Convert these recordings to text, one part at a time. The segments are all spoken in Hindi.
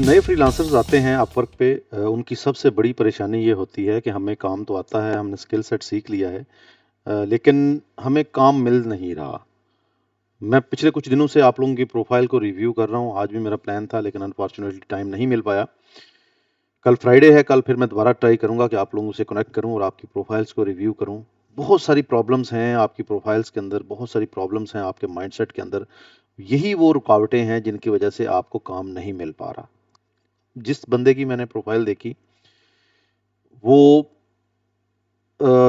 नए फ्रीलांसर्स आते हैं अपवर्क पे उनकी सबसे बड़ी परेशानी ये होती है कि हमें काम तो आता है, हमने स्किल सेट सीख लिया है, लेकिन हमें काम मिल नहीं रहा। मैं पिछले कुछ दिनों से आप लोगों की प्रोफाइल को रिव्यू कर रहा हूँ, आज भी मेरा प्लान था लेकिन अनफॉर्चुनेटली टाइम नहीं मिल पाया। कल फ्राइडे है, कल फिर मैं दोबारा ट्राई करूँगा कि आप लोगों से कनेक्ट करूँ और आपकी प्रोफाइल्स को रिव्यू करूँ। बहुत सारी प्रॉब्लम्स हैं आपकी प्रोफाइल्स के अंदर, बहुत सारी प्रॉब्लम्स हैं आपके माइंडसेट के अंदर। यही वो रुकावटें हैं जिनकी वजह से आपको काम नहीं मिल पा रहा। जिस बंदे की मैंने प्रोफाइल देखी, वो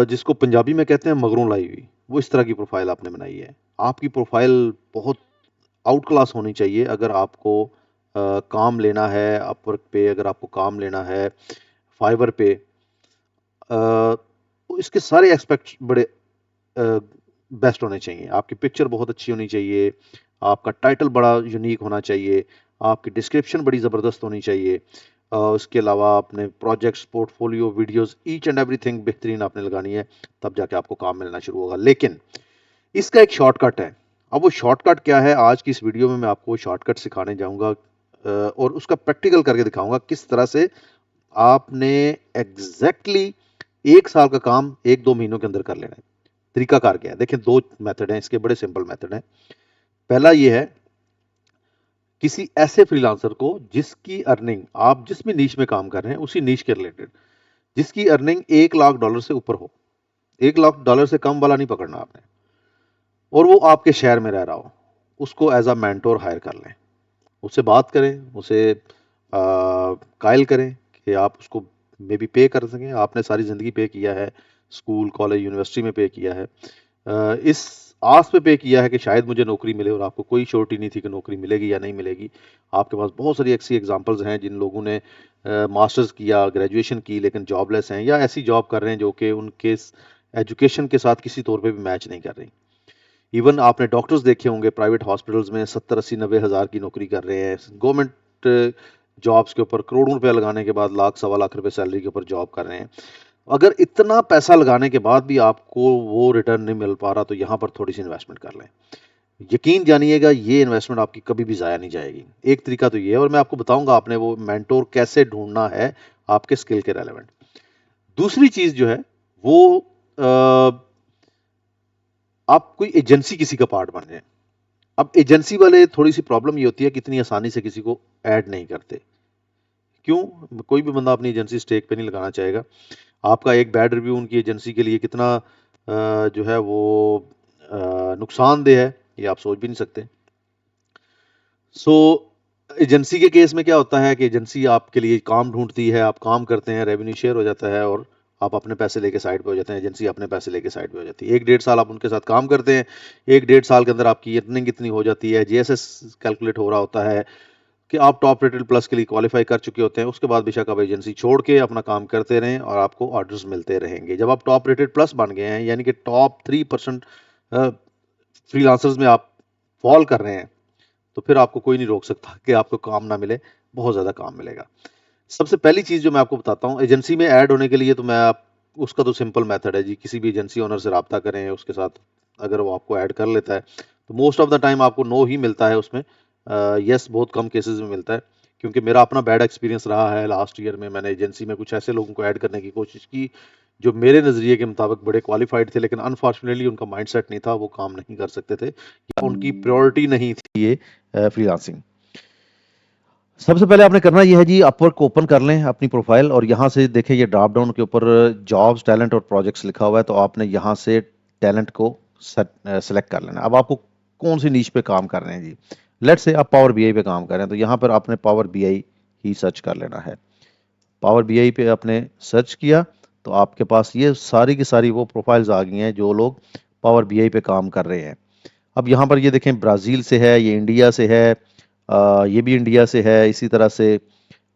जिसको पंजाबी में कहते हैं मगरों लाई हुई, वो इस तरह की प्रोफाइल आपने बनाई है। आपकी प्रोफाइल बहुत आउट क्लास होनी चाहिए अगर आपको काम लेना है अपवर्क पे, अगर आपको काम लेना है फाइवर पे। इसके सारे एस्पेक्ट बड़े बेस्ट होने चाहिए। आपकी पिक्चर बहुत अच्छी होनी चाहिए, आपका टाइटल बड़ा यूनिक होना चाहिए, आपकी डिस्क्रिप्शन बड़ी ज़बरदस्त होनी चाहिए। उसके अलावा आपने projects, portfolio, videos, each and everything बेहतरीन आपने लगानी है, तब जाके आपको काम मिलना शुरू होगा। लेकिन इसका एक शॉर्टकट है। अब वो शॉर्टकट क्या है, आज की इस वीडियो में मैं आपको वो शॉर्टकट सिखाने जाऊंगा और उसका प्रैक्टिकल करके दिखाऊंगा किस तरह से आपने एग्जैक्टली 1 साल का काम 1-2 महीनों के अंदर कर लेना है। तरीकाकार क्या है? देखिए, 2 मेथड हैं इसके, बड़े सिंपल मेथड हैं। पहला ये है, किसी ऐसे फ्रीलांसर को जिसकी अर्निंग, आप जिस भी नीश में काम कर रहे हैं उसी नीश के रिलेटेड, जिसकी अर्निंग $1 लाख से ऊपर हो। $1 लाख से कम वाला नहीं पकड़ना आपने, और वो आपके शहर में रह रहा हो, उसको एज अ मेंटोर हायर कर लें। उससे बात करें, उसे कायल करें कि आप उसको मे बी पे कर सकें। आपने सारी ज़िंदगी पे किया है, स्कूल, कॉलेज, यूनिवर्सिटी में पे किया है, इस आस पे किया है कि शायद मुझे नौकरी मिले, और आपको कोई श्योरिटी नहीं थी कि नौकरी मिलेगी या नहीं मिलेगी। आपके पास बहुत सारी ऐसी एग्जांपल्स हैं जिन लोगों ने मास्टर्स किया, ग्रेजुएशन की, लेकिन जॉबलेस हैं या ऐसी जॉब कर रहे हैं जो कि उनके एजुकेशन के साथ किसी तौर पे भी मैच नहीं कर रही। इवन आपने डॉक्टर्स देखे होंगे प्राइवेट हॉस्पिटल्स में 70-80-90 हज़ार की नौकरी कर रहे हैं। गवर्नमेंट जॉब्स के ऊपर करोड़ों रुपए लगाने के बाद लाख, सवा लाख रुपए सैलरी के ऊपर जॉब कर रहे हैं। अगर इतना पैसा लगाने के बाद भी आपको वो रिटर्न नहीं मिल पा रहा, तो यहाँ पर थोड़ी सी इन्वेस्टमेंट कर लें। यकीन जानिएगा, ये इन्वेस्टमेंट आपकी कभी भी ज़ाया नहीं जाएगी। एक तरीका तो ये है, और मैं आपको बताऊंगा आपने वो मेंटोर कैसे ढूंढना है आपके स्किल के रेलेवेंट। दूसरी चीज़ जो है वो, आप कोई एजेंसी किसी का पार्ट बन जाए। अब एजेंसी वाले, थोड़ी सी प्रॉब्लम ये होती है कि इतनी आसानी से किसी को ऐड नहीं करते। क्यों? कोई भी बंदा अपनी एजेंसी स्टेक पे नहीं लगाना चाहेगा। आपका एक बैड रिव्यू उनकी एजेंसी के लिए कितना जो है वो नुकसानदेह है, ये आप सोच भी नहीं सकते। सो एजेंसी के केस में क्या होता है कि एजेंसी आपके लिए काम ढूंढती है, आप काम करते हैं, रेवेन्यू शेयर हो जाता है, और आप अपने पैसे लेके साइड पे हो जाते हैं, एजेंसी अपने पैसे लेके साइड पे हो जाती है। 1-1.5 साल आप उनके साथ काम करते हैं, 1-1.5 साल के अंदर आपकी अर्निंग इतनी हो जाती है, जीएसएस कैलकुलेट हो रहा होता है कि आप टॉप रेटेड प्लस के लिए क्वालिफाई कर चुके होते हैं। उसके बाद बेशक आप एजेंसी छोड़ के अपना काम करते रहें और आपको ऑर्डर्स मिलते रहेंगे। जब आप टॉप रेटेड प्लस बन गए हैं, यानी कि टॉप 3% फ्रीलांसर्स में आप फॉल कर रहे हैं, तो फिर आपको कोई नहीं रोक सकता कि आपको काम ना मिले। बहुत ज़्यादा काम मिलेगा। सबसे पहली चीज़ जो मैं आपको बताता हूँ, एजेंसी में ऐड होने के लिए, तो मैं आप उसका तो सिंपल मेथड है जी, किसी भी एजेंसी ओनर से राब्ता करें, उसके साथ अगर वो आपको ऐड कर लेता है, तो मोस्ट ऑफ द टाइम आपको नो ही मिलता है उसमें। यस बहुत कम केसेस में मिलता है, क्योंकि मेरा अपना बैड एक्सपीरियंस रहा है। लास्ट ईयर में मैंने एजेंसी में कुछ ऐसे लोगों को ऐड करने की कोशिश की जो मेरे नज़रिए के मुताबिक बड़े क्वालिफाइड थे, लेकिन अनफॉर्चुनेटली उनका माइंडसेट नहीं था, वो काम नहीं कर सकते थे या उनकी प्रायोरिटी नहीं थी ये फ्रीलांसिंग। सबसे पहले आपने करना ये है जी, अपवर्क ओपन कर लें अपनी प्रोफाइल, और यहाँ से देखें ये ड्रॉप डाउन के ऊपर जॉब्स, टैलेंट और प्रोजेक्ट्स लिखा हुआ है, तो आपने यहाँ से टैलेंट को सेलेक्ट कर लेना। अब आपको कौन सी नीश पे काम कर रहे हैं जी? लेट्स से आप पावर बीआई पे काम कर रहे हैं, तो यहाँ पर आपने पावर बीआई ही सर्च कर लेना है। पावर बीआई पे आपने सर्च किया तो आपके पास ये सारी की सारी वो प्रोफाइल्स आ गई हैं जो लोग पावर बीआई पे काम कर रहे हैं। अब यहाँ पर ये देखें, ब्राज़ील से है, ये इंडिया से है, ये भी इंडिया से है, इसी तरह से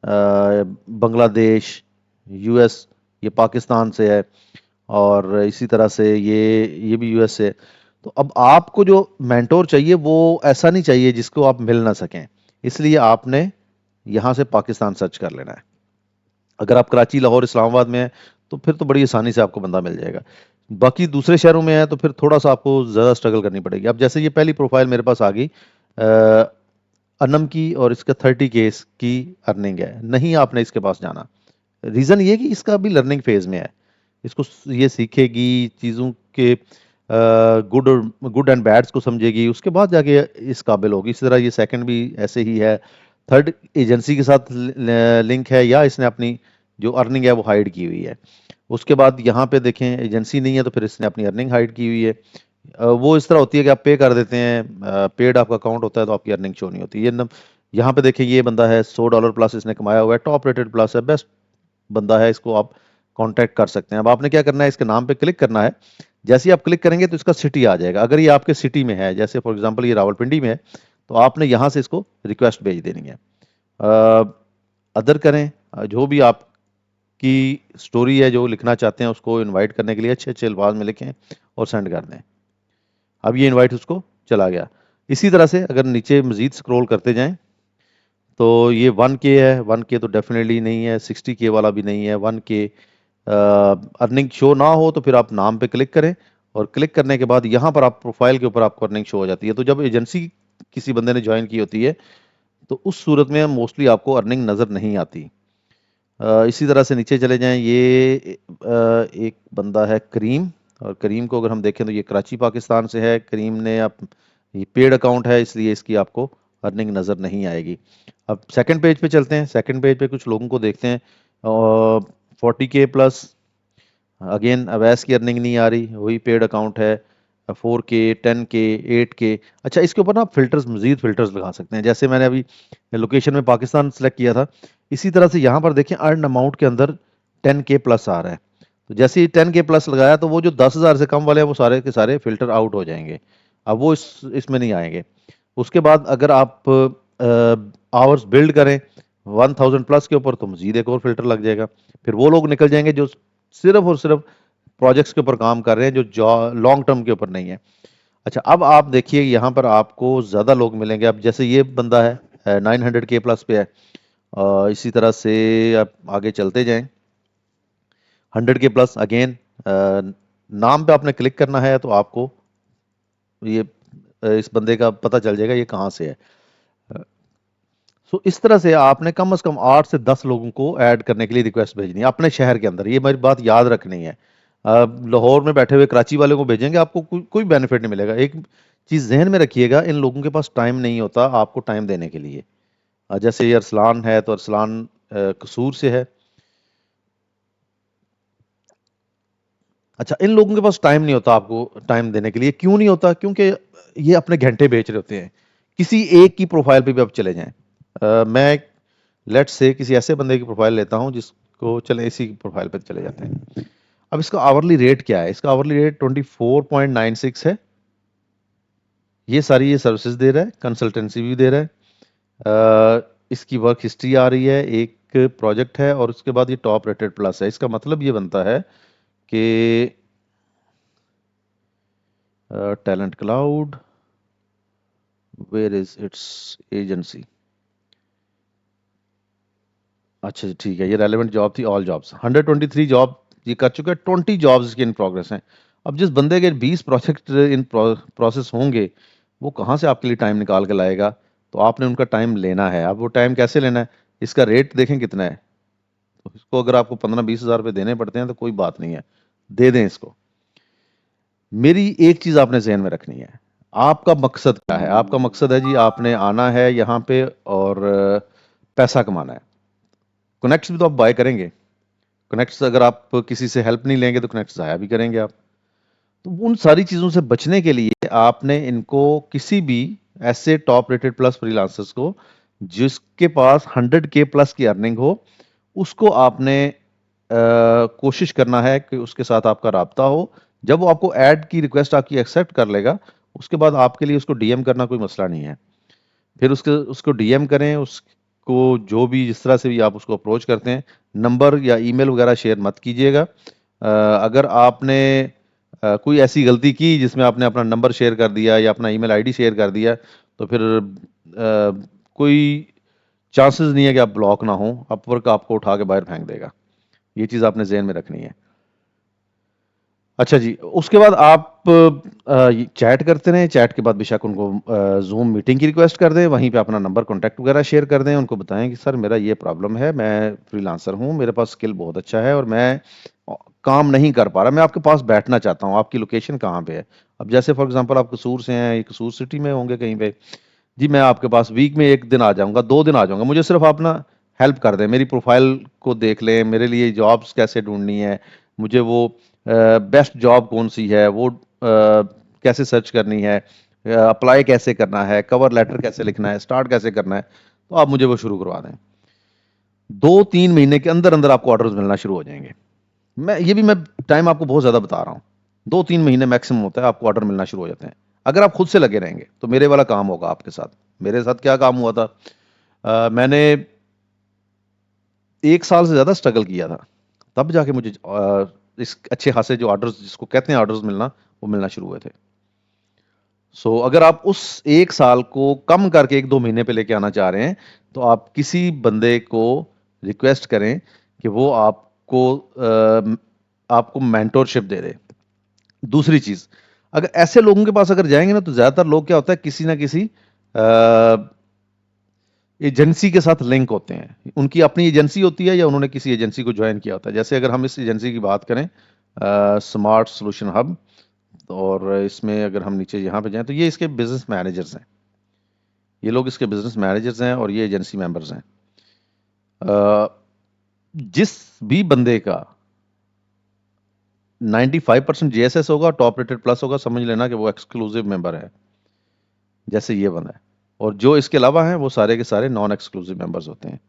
बांग्लादेश, यूएस, ये पाकिस्तान से है, और इसी तरह से ये भी यूएस से। तो अब आपको जो मेंटोर चाहिए वो ऐसा नहीं चाहिए जिसको आप मिल ना सकें, इसलिए आपने यहाँ से पाकिस्तान सर्च कर लेना है। अगर आप कराची, लाहौर, इस्लामाबाद में हैं तो फिर तो बड़ी आसानी से आपको बंदा मिल जाएगा। बाकी दूसरे शहरों में है तो फिर थोड़ा सा आपको ज़्यादा स्ट्रगल करनी पड़ेगी। अब जैसे ये पहली प्रोफाइल मेरे पास आ गई, अनम की और इसका 30 केस की अर्निंग है, नहीं आपने इसके पास जाना। रीज़न ये कि इसका अभी लर्निंग फेज में है, इसको ये सीखेगी चीज़ों के गुड और गुड एंड बैड्स को समझेगी, उसके बाद जाके इस काबिल होगी। इसी तरह ये सेकंड भी ऐसे ही है, थर्ड एजेंसी के साथ लिंक है या इसने अपनी जो अर्निंग है वो हाइड की हुई है। उसके बाद यहाँ पे देखें एजेंसी नहीं है तो फिर इसने अपनी अर्निंग हाइड की हुई है। वो इस तरह होती है कि आप पे कर देते हैं, पेड आपका अकाउंट होता है तो आपकी अर्निंग शो नहीं होती। यहाँ पे देखें ये बंदा है $100 प्लस इसने कमाया हुआ है, टॉप रेटेड प्लस है, बेस्ट बंदा है, इसको आप कांटेक्ट कर सकते हैं। अब आपने क्या करना है, इसके नाम पे क्लिक करना है। जैसे ही आप क्लिक करेंगे तो इसका सिटी आ जाएगा। अगर ये आपके सिटी में है, जैसे फॉर एग्जांपल ये रावलपिंडी में है, तो आपने यहाँ से इसको रिक्वेस्ट भेज देनी है। अदर करें, जो भी आपकी स्टोरी है जो लिखना चाहते हैं उसको इनवाइट करने के लिए अच्छे अच्छे अल्फाज में लिखें और सेंड कर दें। अब ये इनवाइट उसको चला गया। इसी तरह से अगर नीचे मजीद स्क्रॉल करते जाएं तो ये 1K है, 1K तो डेफिनेटली नहीं है, 60K वाला भी नहीं है, 1K अर्निंग शो ना हो तो फिर आप नाम पे क्लिक करें और क्लिक करने के बाद यहाँ पर आप प्रोफाइल के ऊपर आपको अर्निंग शो हो जाती है। तो जब एजेंसी किसी बंदे ने ज्वाइन की होती है तो उस सूरत में मोस्टली आपको अर्निंग नज़र नहीं आती। इसी तरह से नीचे चले जाएं, ये एक बंदा है करीम, और करीम को अगर हम देखें तो ये कराची पाकिस्तान से है। करीम ने आप ये पेड अकाउंट है इसलिए इसकी आपको अर्निंग नज़र नहीं आएगी। अब सेकंड पेज पे चलते हैं, सेकंड पेज पे कुछ लोगों को देखते हैं। 40K प्लस, अगेन अवैस की अर्निंग नहीं आ रही, वही पेड अकाउंट है। 4K, 10K, 8K। अच्छा, इसके ऊपर ना आप फिल्टर्स, मजीद फिल्टर्स लगा सकते हैं। जैसे मैंने अभी लोकेशन में पाकिस्तान सेलेक्ट किया था, इसी तरह से यहाँ पर देखें अर्न अमाउंट के अंदर 10K प्लस आ रहा है। तो जैसे ही 10K प्लस लगाया तो वो जो 10,000 से कम वाले हैं वो सारे के सारे फिल्टर आउट हो जाएंगे, अब वो इसमें नहीं आएंगे। उसके बाद अगर आप आवर्स बिल्ड करें 1000 प्लस के ऊपर तो मजीद एक और फिल्टर लग जाएगा। फिर वो लोग निकल जाएंगे जो सिर्फ और सिर्फ प्रोजेक्ट्स के ऊपर काम कर रहे हैं, जो लॉन्ग टर्म के ऊपर नहीं है। अच्छा, अब आप देखिए यहाँ पर आपको ज़्यादा लोग मिलेंगे। अब जैसे ये बंदा है 900K प्लस पे है, इसी तरह से आप आगे चलते जाएं 100K प्लस। अगेन नाम पे आपने क्लिक करना है तो आपको ये इस बंदे का पता चल जाएगा ये कहाँ से है। सो इस तरह से आपने कम से कम 8 से 10 लोगों को ऐड करने के लिए रिक्वेस्ट भेजनी है अपने शहर के अंदर। ये मेरी बात याद रखनी है। लाहौर में बैठे हुए कराची वाले को भेजेंगे आपको कोई बेनिफिट नहीं मिलेगा। एक चीज़ जहन में रखिएगा, इन लोगों के पास टाइम नहीं होता आपको टाइम देने के लिए। जैसे ये अरसलान है तो अरसलान कसूर से है। अच्छा, इन लोगों के पास टाइम नहीं होता आपको टाइम देने के लिए। क्यों नहीं होता? क्योंकि ये अपने घंटे बेच रहे होते हैं। किसी एक की प्रोफाइल पे भी आप चले जाएं। मैं लेट्स से किसी ऐसे बंदे की प्रोफाइल लेता हूं जिसको, चले इसी की प्रोफाइल पे चले जाते हैं। अब इसका आवरली रेट क्या है? इसका आवरली रेट 24.96 है। ये सारी ये सर्विसेज दे रहा है, कंसल्टेंसी भी दे रहा है। इसकी वर्क हिस्ट्री आ रही है, एक प्रोजेक्ट है और उसके बाद ये टॉप रेटेड प्लस है। इसका मतलब ये बनता है कि talent cloud, where is its agency. अच्छा जी, ठीक है, ये रेलेवेंट जॉब थी, ऑल जॉब्स 123 जॉब ये कर चुका है, 20 जॉब्स के इन प्रोग्रेस हैं। अब जिस बंदे के 20 प्रोजेक्ट इन प्रोसेस होंगे वो कहाँ से आपके लिए टाइम निकाल के लाएगा? तो आपने उनका टाइम लेना है। अब वो टाइम कैसे लेना है? इसका रेट देखें कितना है। तो इसको अगर आपको 15-20 हज़ार रुपये देने पड़ते हैं तो कोई बात नहीं है, दे दें इसको। मेरी एक चीज़ आपने जहन में रखनी है, आपका मकसद क्या है? आपका मकसद है जी आपने आना है यहाँ पे और पैसा कमाना है। कनेक्ट्स भी तो आप बाय करेंगे। कनेक्ट्स अगर आप किसी से हेल्प नहीं लेंगे तो कनेक्ट्स ज़ाया भी करेंगे आप। तो उन सारी चीज़ों से बचने के लिए आपने इनको किसी भी ऐसे टॉप रेटेड प्लस फ्रीलांसर्स को जिसके पास 100K प्लस की अर्निंग हो, उसको आपने कोशिश करना है कि उसके साथ आपका राब्ता हो। जब वो आपको ऐड की रिक्वेस्ट आपकी एक्सेप्ट कर लेगा, उसके बाद आपके लिए उसको डीएम करना कोई मसला नहीं है। फिर उसको डीएम करें, उसको जो भी जिस तरह से भी आप उसको अप्रोच करते हैं, नंबर या ईमेल वगैरह शेयर मत कीजिएगा। अगर आपने कोई ऐसी गलती की जिसमें आपने अपना नंबर शेयर कर दिया या अपना ईमेल आईडी शेयर कर दिया तो फिर कोई चांसेस नहीं है कि आप ब्लॉक ना हो, अपवर्क आपको उठा के बाहर फेंक देगा। ये चीज़ आपने जहन में रखनी है। अच्छा जी, उसके बाद आप चैट करते रहें, चैट के बाद बेशक उनको ज़ूम मीटिंग की रिक्वेस्ट कर दें, वहीं पे अपना नंबर, कॉन्टैक्ट वगैरह शेयर कर दें, उनको बताएँ कि सर मेरा ये प्रॉब्लम है, मैं फ्रीलांसर हूँ, मेरे पास स्किल बहुत अच्छा है और मैं काम नहीं कर पा रहा, मैं आपके पास बैठना चाहता हूँ, आपकी लोकेशन कहाँ पे है? अब जैसे फॉर एग्ज़ाम्पल आप कसूर से हैं, ये कसूर सिटी में होंगे कहीं पे, जी मैं आपके पास वीक में 1 दिन आ जाऊँगा, 2 दिन आ जाऊँगा, मुझे सिर्फ़ आप ना हेल्प कर दें, मेरी प्रोफ़ाइल को देख लें, मेरे लिए जॉब्स कैसे ढूँढनी है, मुझे वो बेस्ट जॉब कौन-सी है, वो कैसे सर्च करनी है, अप्लाई कैसे करना है, कवर लेटर कैसे लिखना है, स्टार्ट कैसे करना है, तो आप मुझे वो शुरू करवा दें। 2-3 महीने के अंदर-अंदर आपको ऑर्डर्स मिलना शुरू हो जाएँगे। मैं टाइम आपको बहुत ज़्यादा बता रहा हूँ। 2-3 महीने मैक्सिमम होता है, आपको ऑर्डर मिलना शुरू हो जाते हैं। अगर आप खुद से लगे रहेंगे, तो मेरे वाला काम होगा आपके साथ। मेरे साथ क्या काम हुआ था, मैंने 1 साल से ज़्यादा स्ट्रगल किया था। तब जाके मुझे इस अच्छे खासे जो ऑर्डर्स जिसको कहते हैं ऑर्डर्स मिलना, वो मिलना शुरू हुए थे। सो अगर आप उस 1 साल को कम करके 1-2 महीने पे लेके आना चाह रहे हैं, तो आप किसी बंदे को रिक्वेस्ट करें कि वो आपको मेंटरशिप दे दे। दूसरी चीज़, अगर ऐसे लोगों के पास अगर जाएँगे ना, तो ज़्यादातर लोग क्या होता है किसी न किसी एजेंसी के साथ लिंक होते हैं। उनकी अपनी एजेंसी होती है या उन्होंने किसी एजेंसी को जॉइन किया होता है। जैसे अगर हम इस एजेंसी की बात करें, स्मार्ट सॉल्यूशन हब, और इसमें अगर हम नीचे यहाँ पे जाएँ, तो ये इसके बिज़नेस मैनेजर्स हैं। ये लोग इसके बिज़नेस मैनेजर्स हैं और ये एजेंसी मेंबर्स हैं। अ, जिस भी बंदे का 95% जीएसएस होगा, टॉप रेटेड प्लस होगा, समझ लेना कि वो एक्सक्लूसिव मेंबर है, जैसे ये बंदा है। और जो इसके अलावा हैं, वो सारे के सारे नॉन एक्सक्लूसिव मेंबर्स होते हैं।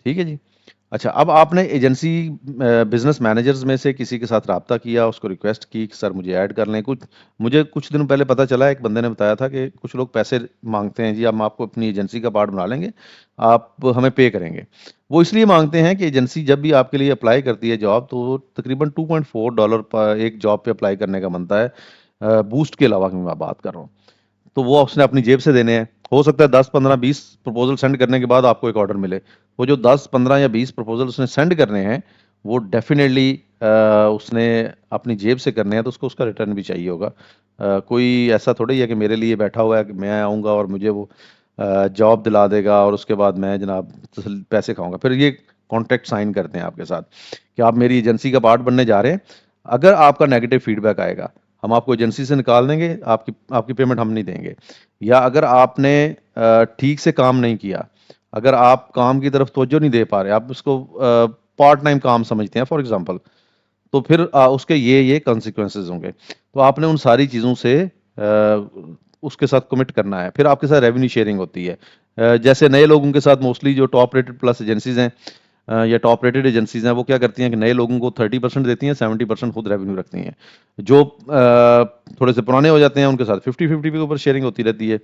ठीक है जी। अच्छा, अब आपने एजेंसी बिज़नेस मैनेजर्स में से किसी के साथ राब्ता किया, उसको रिक्वेस्ट की कि सर मुझे ऐड कर लें। मुझे कुछ दिनों पहले पता चला, एक बंदे ने बताया था कि कुछ लोग पैसे माँगते हैं, जी हम आपको अपनी एजेंसी का पार्ट बना लेंगे, आप हमें पे करेंगे। वो इसलिए माँगते हैं कि एजेंसी जब भी आपके लिए अप्लाई करती है जॉब, तो तकरीबन $2.4 पर एक जॉब पे अप्लाई करने का बनता है। बूस्ट के अलावा की मैं बात कर रहा हूँ। तो वो उसने अपनी जेब से देने हैं। हो सकता है 10, 15, 20 प्रपोज़ल सेंड करने के बाद आपको एक ऑर्डर मिले। वो जो 10, 15 या 20 प्रपोज़ल उसने सेंड करने हैं, वो डेफ़िनेटली उसने अपनी जेब से करने हैं, तो उसको उसका रिटर्न भी चाहिए होगा। कोई ऐसा थोड़ी है कि मेरे लिए बैठा हुआ है कि मैं आऊँगा और मुझे वो जॉब दिला देगा और उसके बाद मैं जनाब पैसे खाऊँगा। फिर ये कॉन्ट्रैक्ट साइन करते हैं आपके साथ कि आप मेरी एजेंसी का पार्ट बनने जा रहे हैं। अगर आपका नेगेटिव फीडबैक आएगा, हम आपको एजेंसी से निकाल देंगे, आपकी आपकी पेमेंट हम नहीं देंगे। या अगर आपने ठीक से काम नहीं किया, अगर आप काम की तरफ तवज्जो नहीं दे पा रहे, आप उसको पार्ट टाइम काम समझते हैं फॉर एग्ज़ाम्पल, तो फिर उसके ये कॉन्सिक्वेंसेज़ होंगे। तो आपने उन सारी चीज़ों से उसके साथ कमिट करना है। फिर आपके साथ रेवेन्यू शेयरिंग होती है। जैसे नए लोगों के साथ मोस्टली जो टॉप रेटेड प्लस एजेंसीज़ हैं, या टॉप रेटेड एजेंसीज़ हैं, वो क्या करती हैं कि नए लोगों को 30% देती हैं, 70% खुद रेवेन्यू रखती हैं। जो थोड़े से पुराने हो जाते हैं, उनके साथ 50-50 के ऊपर शेयरिंग होती रहती है।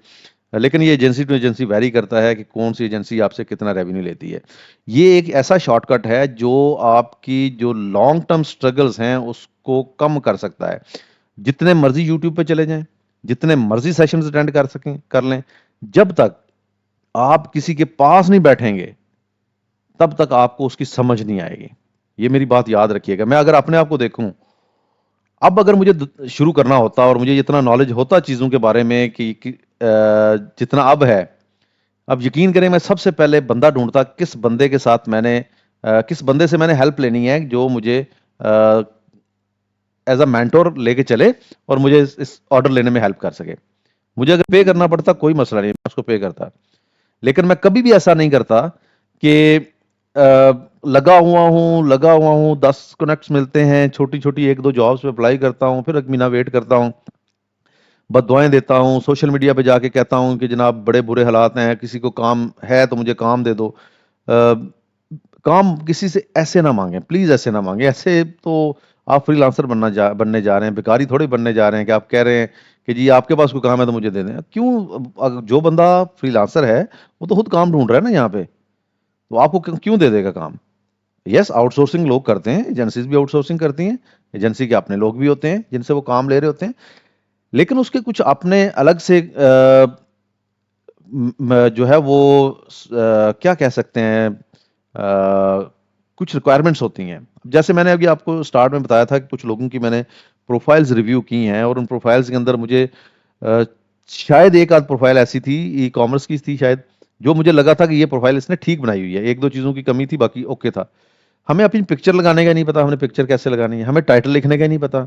लेकिन ये एजेंसी टू एजेंसी वैरी करता है कि कौन-सी एजेंसी आपसे कितना रेवेन्यू लेती है। ये एक ऐसा शॉर्टकट है जो आपकी जो लॉन्ग टर्म स्ट्रगल्स हैं, उसको कम कर सकता है। जितने मर्ज़ी यूट्यूब पे चले जाएँ, जितने मर्ज़ी सेशंस अटेंड कर लें, जब तक आप किसी के पास नहीं बैठेंगे, तब तक आपको उसकी समझ नहीं आएगी। ये मेरी बात याद रखिएगा। मैं अगर अपने आप को देखूँ, अब अगर मुझे शुरू करना होता और मुझे इतना नॉलेज होता चीज़ों के बारे में जितना अब है, अब यकीन करें मैं सबसे पहले बंदा ढूँढता, किस बंदे से मैंने हेल्प लेनी है जो मुझे एज़ अ मेंटर लेके चले और मुझे इस ऑर्डर लेने में हेल्प कर सके। मुझे अगर पे करना पड़ता, कोई मसला नहीं, मैं उसको पे करता। लेकिन मैं कभी भी ऐसा नहीं करता कि लगा हुआ हूँ, 10 कनेक्ट्स मिलते हैं, छोटी-छोटी 1-2 जॉब्स पे अप्लाई करता हूँ, फिर 1 महीना वेट करता हूँ, बददुआएँ देता हूँ, सोशल मीडिया पे जाके कहता हूँ कि जनाब बड़े बुरे हालात हैं, किसी को काम है तो मुझे काम दे दो। काम किसी से ऐसे ना माँगे, प्लीज़ ऐसे ना माँगे। ऐसे तो आप फ्रीलांसर बनने जा रहे हैं, भिखारी थोड़ी बनने जा रहे हैं कि आप कह रहे हैं कि जी आपके पास कोई काम है तो मुझे दे दें। क्यों, जो बंदा फ्रीलांसर है, वो तो खुद काम ढूँढ रहा है ना यहाँ पे, तो आपको क्यों क्यों दे देगा काम? यस, आउटसोर्सिंग लोग करते हैं, एजेंसीज़ भी आउटसोर्सिंग करती हैं, एजेंसी के अपने लोग भी होते हैं, जिनसे वो काम ले रहे होते हैं। लेकिन उसके कुछ अपने अलग से जो है वो क्या कह सकते हैं, कुछ रिक्वायरमेंट्स होती हैं। जैसे मैंने अभी आपको स्टार्ट में बताया था कि कुछ लोगों की मैंने प्रोफाइल्स रिव्यू की हैं और उन प्रोफाइल्स के अंदर मुझे शायद एक आध प्रोफाइल ऐसी थी, ई कॉमर्स की थी शायद, जो मुझे लगा था कि ये प्रोफाइल इसने ठीक बनाई हुई है, एक दो चीज़ों की कमी थी, बाकी ओके था। हमें अपनी पिक्चर लगाने का नहीं पता, हमने पिक्चर कैसे लगानी है, हमें टाइटल लिखने का नहीं पता,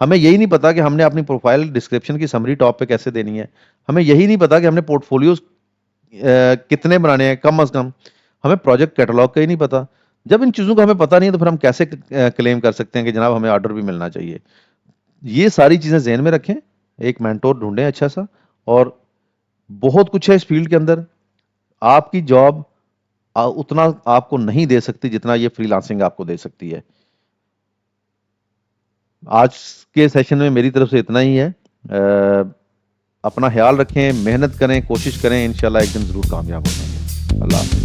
हमें यही नहीं पता कि हमने अपनी प्रोफाइल डिस्क्रिप्शन की समरी टॉप पे कैसे देनी है, हमें यही नहीं पता कि हमने पोर्टफोलियोज कितने बनाने हैं कम अज कम, हमें प्रोजेक्ट कैटलॉग का ही नहीं पता। जब इन चीज़ों का हमें पता नहीं है तो फिर हम कैसे क्लेम कर सकते हैं कि जनाब हमें ऑर्डर भी मिलना चाहिए। ये सारी चीज़ें ज़हन में रखें, एक मेंटोर ढूंढें अच्छा सा, और बहुत कुछ है इस फील्ड के अंदर। आपकी जॉब उतना आपको नहीं दे सकती जितना ये फ्रीलांसिंग आपको दे सकती है। आज के सेशन में मेरी तरफ से इतना ही है। अपना ख्याल रखें, मेहनत करें, कोशिश करें, इंशाल्लाह एक दिन ज़रूर कामयाब हो जाएंगे। अल्लाह हाफ़िज़।